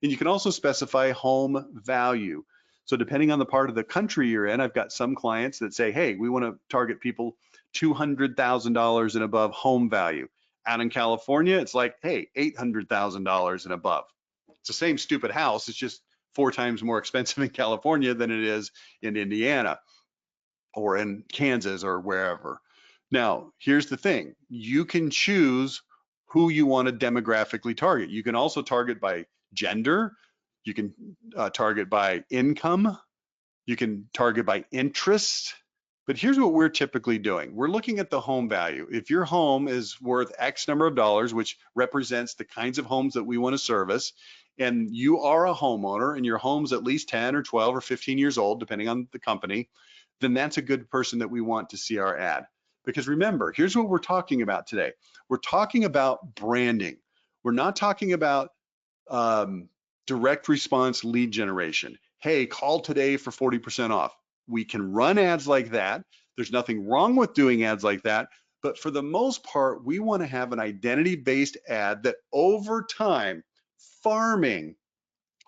Speaker 1: And you can also specify home value. So depending on the part of the country you're in, I've got some clients that say, hey, we want to target people $200,000 and above home value. Out in California, it's like, hey, $800,000 and above. It's the same stupid house. It's just 4 times more expensive in California than it is in Indiana or in Kansas or wherever. Now, here's the thing. You can choose who you want to demographically target. You can also target by gender. You can target by income. You can target by interest. But here's what we're typically doing. We're looking at the home value. If your home is worth X number of dollars, which represents the kinds of homes that we want to service, and you are a homeowner and your home's at least 10 or 12 or 15 years old, depending on the company, then that's a good person that we want to see our ad. Because remember, here's what we're talking about today. We're talking about branding. We're not talking about direct response lead generation. Hey, call today for 40% off. We can run ads like that. There's nothing wrong with doing ads like that. But for the most part, we want to have an identity-based ad that over time, farming,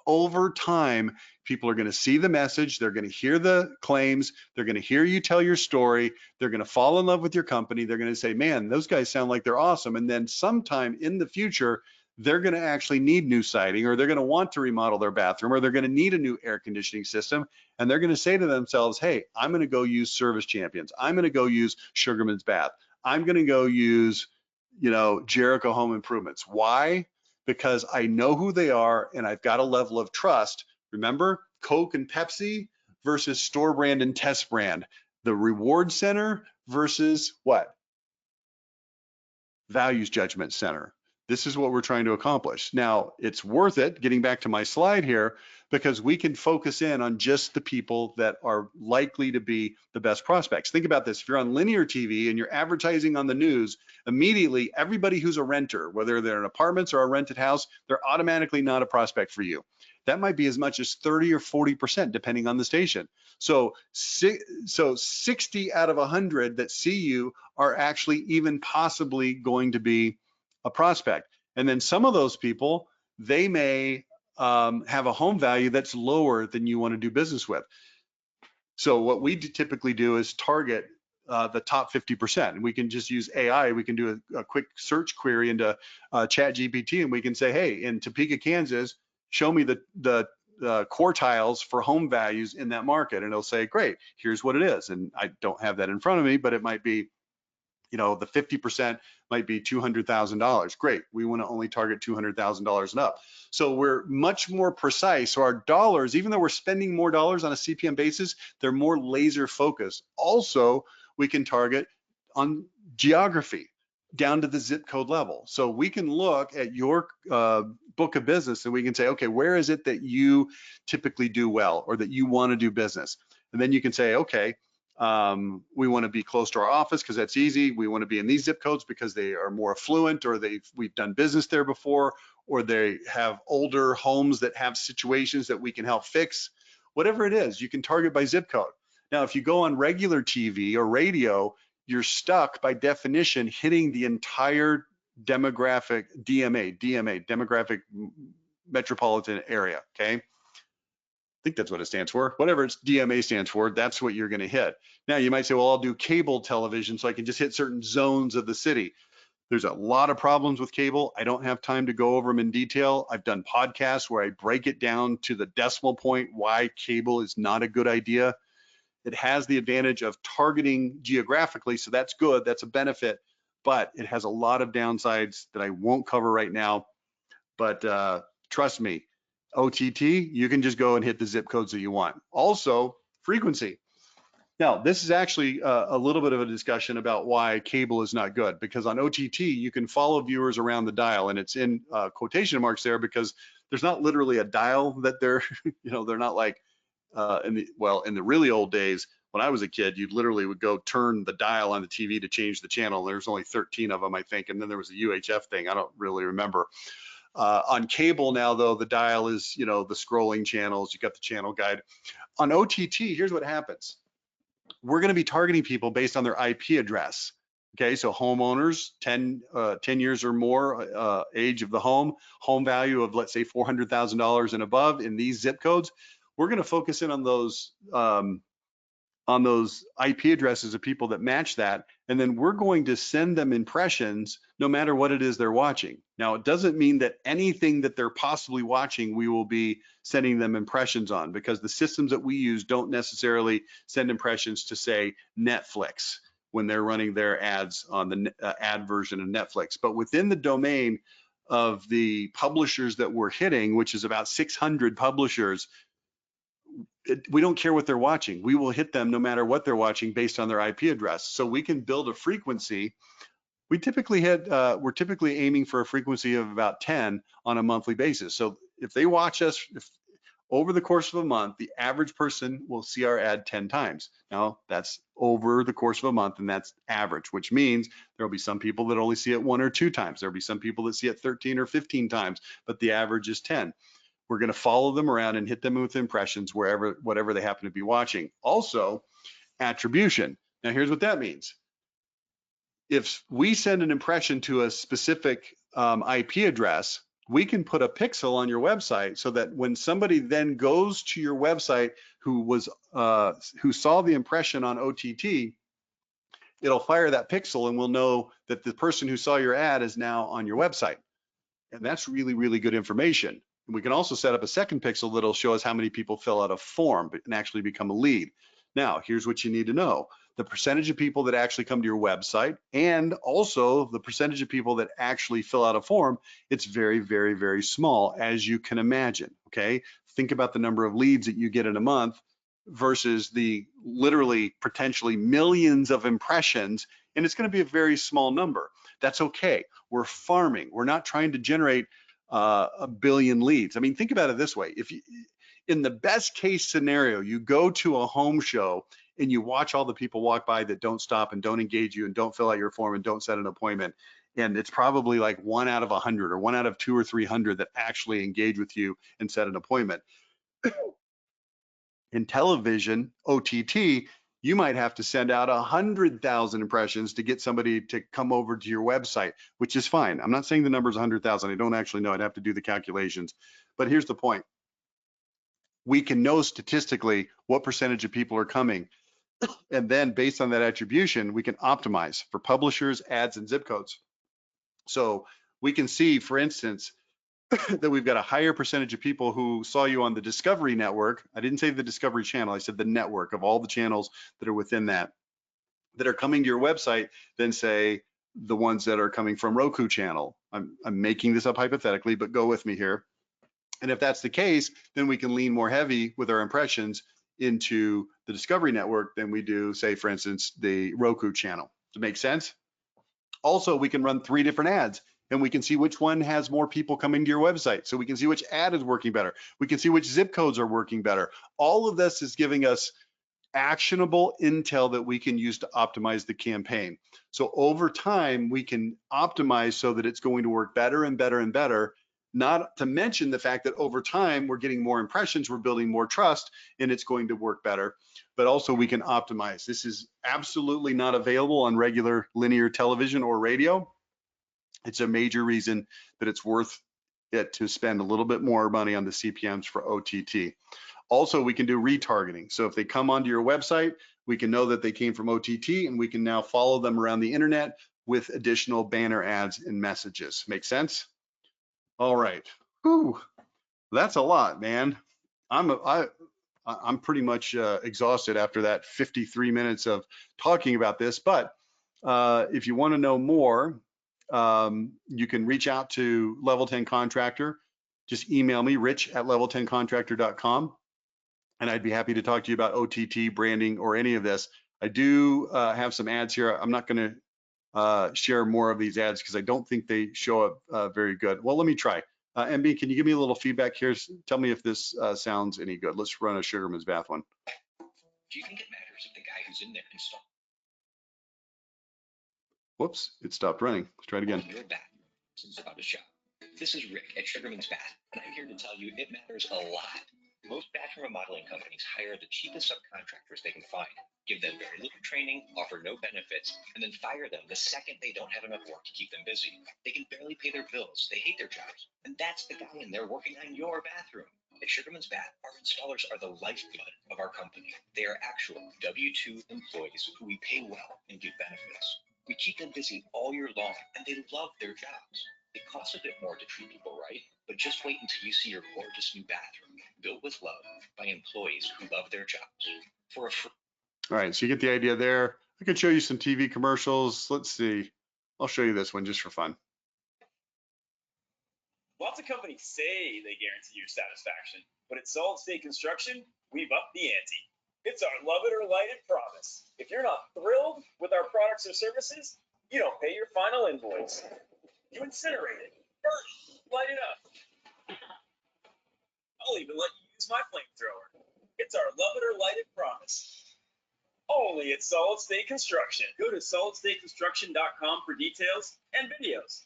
Speaker 1: over time, people are going to see the message, they're going to hear the claims, they're going to hear you tell your story, they're going to fall in love with your company, they're going to say, man, those guys sound like they're awesome. And then sometime in the future, they're going to actually need new siding, or they're going to want to remodel their bathroom, or they're going to need a new air conditioning system. And they're going to say to themselves, hey, I'm going to go use Service Champions. I'm going to go use Sugarman's Bath. I'm going to go use, Jericho Home Improvements. Why? Because I know who they are and I've got a level of trust. Remember, Coke and Pepsi versus store brand and test brand. The reward center versus what? Values judgment center. This is what we're trying to accomplish. Now, it's worth it, getting back to my slide here, because we can focus in on just the people that are likely to be the best prospects. Think about this. If you're on linear TV and you're advertising on the news, immediately everybody who's a renter, whether they're in apartments or a rented house, they're automatically not a prospect for you. That might be as much as 30 or 40%, depending on the station. So 60 out of 100 that see you are actually even possibly going to be a prospect. And then some of those people, they may have a home value that's lower than you want to do business with. So what we typically do is target the top 50%. And we can just use AI. We can do a quick search query into ChatGPT, and we can say, hey, in Topeka, Kansas, show me the quartiles for home values in that market. And it'll say, great, here's what it is. And I don't have that in front of me, but it might be you know, the 50% might be $200,000. Great, we want to only target $200,000 and up. So we're much more precise. So our dollars, even though we're spending more dollars on a CPM basis, they're more laser focused. Also, we can target on geography down to the zip code level. So we can look at your book of business and we can say, okay, where is it that you typically do well or that you want to do business? And then you can say, okay, we want to be close to our office because that's easy. We want to be in these zip codes because they are more affluent, or we've done business there before, or they have older homes that have situations that we can help fix. Whatever it is, you can target by zip code. Now, if you go on regular TV or radio, you're stuck by definition hitting the entire demographic DMA, demographic metropolitan area, okay? I think that's what it stands for. Whatever it's DMA stands for, that's what you're gonna hit. Now you might say, well, I'll do cable television so I can just hit certain zones of the city. There's a lot of problems with cable. I don't have time to go over them in detail. I've done podcasts where I break it down to the decimal point why cable is not a good idea. It has the advantage of targeting geographically, so that's good, that's a benefit, but it has a lot of downsides that I won't cover right now. But trust me, OTT, you can just go and hit the zip codes that you want. Also, frequency. Now, this is actually a little bit of a discussion about why cable is not good, because on OTT, you can follow viewers around the dial, and it's in quotation marks there because there's not literally a dial that they're, you know, they're not like, in the really old days, when I was a kid, you literally would go turn the dial on the TV to change the channel. There's only 13 of them, I think, and then there was a UHF thing. I don't really remember. On cable now, though, the dial is, you know, the scrolling channels. You got the channel guide. On OTT, here's what happens. We're going to be targeting people based on their IP address. Okay, so homeowners, 10 years or more age of the home value of, let's say, $400,000 and above in these zip codes. We're going to focus in on those IP addresses of people that match that, and then we're going to send them impressions no matter what it is they're watching. Now, it doesn't mean that anything that they're possibly watching, we will be sending them impressions on, because the systems that we use don't necessarily send impressions to, say, Netflix when they're running their ads on the ad version of Netflix. But within the domain of the publishers that we're hitting, which is about 600 publishers, we don't care what they're watching. We will hit them no matter what they're watching based on their IP address. So we can build a frequency. We typically we're typically aiming for a frequency of about 10 on a monthly basis. So if they watch us, over the course of a month, the average person will see our ad 10 times. Now, that's over the course of a month, and that's average, which means there'll be some people that only see it 1 or 2 times. There'll be some people that see it 13 or 15 times, but the average is 10. We're going to follow them around and hit them with impressions whatever they happen to be watching. Also, attribution. Now, here's what that means. If we send an impression to a specific IP address, we can put a pixel on your website so that when somebody then goes to your website who saw the impression on OTT, it'll fire that pixel and we'll know that the person who saw your ad is now on your website. And that's really, really good information. We can also set up a second pixel that'll show us how many people fill out a form and actually become a lead. Now, here's what you need to know. The percentage of people that actually come to your website, and also the percentage of people that actually fill out a form, it's very, very, very small, as you can imagine, okay? Think about the number of leads that you get in a month versus the literally potentially millions of impressions, and it's gonna be a very small number. That's okay. We're farming. We're not trying to generate a billion leads. I mean, think about it this way. If you, in the best case scenario, you go to a home show and you watch all the people walk by that don't stop and don't engage you and don't fill out your form and don't set an appointment, and it's probably like 1 out of 100 or 1 out of 200 or 300 that actually engage with you and set an appointment. In television, OTT, you might have to send out 100,000 impressions to get somebody to come over to your website, which is fine. I'm not saying the number is 100,000. I don't actually know. I'd have to do the calculations. But here's the point. We can know statistically what percentage of people are coming. And then based on that attribution, we can optimize for publishers, ads, and zip codes. So we can see, for instance, that we've got a higher percentage of people who saw you on the Discovery Network. I didn't say the Discovery Channel, I said the network of all the channels that are within that. that are coming to your website than say the ones that are coming from Roku channel. I'm making this up hypothetically, but go with me here. And if that's the case, then we can lean more heavy with our impressions into the Discovery Network than we do, say, for instance, the Roku channel. Does it make sense? Also, we can run 3 different ads and we can see which one has more people coming to your website. So we can see which ad is working better. We can see which zip codes are working better. All of this is giving us actionable intel that we can use to optimize the campaign. So over time, we can optimize so that it's going to work better and better and better. Not to mention the fact that over time, we're getting more impressions, we're building more trust, and it's going to work better. But also we can optimize. This is absolutely not available on regular linear television or radio. It's a major reason that it's worth it to spend a little bit more money on the CPMs for OTT. Also, we can do retargeting. So if they come onto your website, we can know that they came from OTT, and we can now follow them around the internet with additional banner ads and messages. Make sense? All right. Whew. That's a lot, man. I'm pretty much exhausted after that 53 minutes of talking about this. But if you want to know more, you can reach out to Level 10 Contractor. Just email me, rich@level10contractor.com. And I'd be happy to talk to you about OTT, branding, or any of this. I do have some ads here. I'm not going to share more of these ads because I don't think they show up very good. Well, let me try. MB, can you give me a little feedback here? Tell me if this sounds any good. Let's run a Sugarman's Bath one.
Speaker 2: Do you think it matters if the guy who's in there installed?
Speaker 1: Whoops, it stopped running. Let's try it again.
Speaker 2: Your bath is about to shop. This is Rick at Sugarman's Bath, and I'm here to tell you it matters a lot. Most bathroom remodeling companies hire the cheapest subcontractors they can find, give them very little training, offer no benefits, and then fire them the second they don't have enough work to keep them busy. They can barely pay their bills, they hate their jobs, and that's the guy in there working on your bathroom. At Sugarman's Bath, our installers are the lifeblood of our company. They are actual W-2 employees who we pay well and give benefits. We keep them busy all year long, and they love their jobs. It costs a bit more to treat people right, but just wait until you see your gorgeous new bathroom built with love by employees who love their jobs. For a free.
Speaker 1: All right, so you get the idea there. I could show you some TV commercials. Let's see. I'll show you this one just for fun.
Speaker 4: Lots of companies say they guarantee your satisfaction, but at Solid State Construction, we've upped the ante. It's our love it or light it promise. If you're not thrilled with our products or services, you don't pay your final invoice. You incinerate it, burn it, light it up. I'll even let you use my flamethrower. It's our love it or light it promise. Only at Solid State Construction. Go to solidstateconstruction.com for details and videos.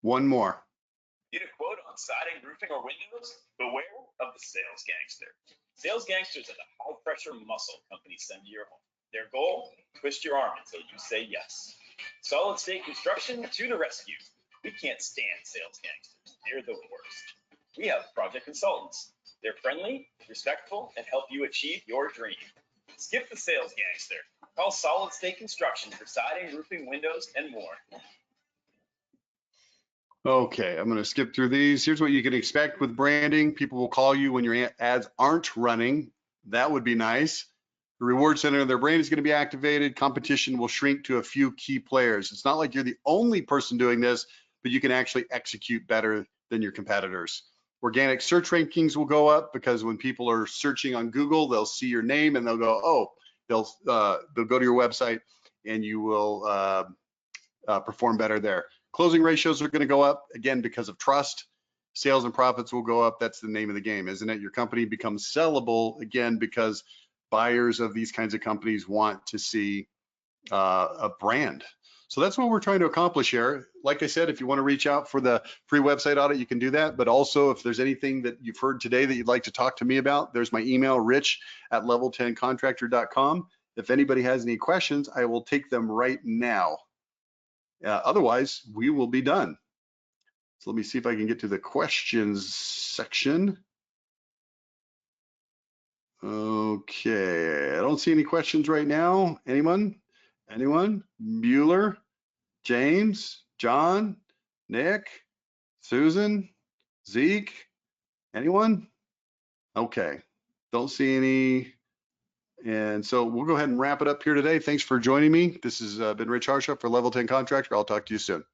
Speaker 1: One more.
Speaker 4: Need a quote on siding, roofing, or windows? Beware of the sales gangster. Sales gangsters are the high-pressure muscle companies send to your home. Their goal? Twist your arm until you say yes. Solid State Construction to the rescue. We can't stand sales gangsters. They're the worst. We have project consultants. They're friendly, respectful, and help you achieve your dream. Skip the sales gangster. Call Solid State Construction for siding, roofing, windows, and more.
Speaker 1: Okay, I'm going to skip through these. Here's what you can expect with branding. People will call you when your ads aren't running. That would be nice. The reward center of their brand is going to be activated. Competition will shrink to a few key players. It's not like you're the only person doing this, but you can actually execute better than your competitors. Organic search rankings will go up because when people are searching on Google, they'll see your name and they'll go, oh, they'll go to your website and you will perform better there. Closing ratios are going to go up, again, because of trust. Sales and profits will go up. That's the name of the game, isn't it? Your company becomes sellable, again, because buyers of these kinds of companies want to see a brand. So that's what we're trying to accomplish here. Like I said, if you want to reach out for the free website audit, you can do that. But also, if there's anything that you've heard today that you'd like to talk to me about, there's my email, rich@level10contractor.com. If anybody has any questions, I will take them right now. Otherwise, we will be done. So let me see if I can get to the questions section. Okay, I don't see any questions right now. Anyone? Anyone? Mueller, James, John, Nick, Susan, Zeke, anyone? Okay, don't see any And so we'll go ahead and wrap it up here today. Thanks for joining me. This has been Rich Harshaw for Level 10 Contractor. I'll talk to you soon.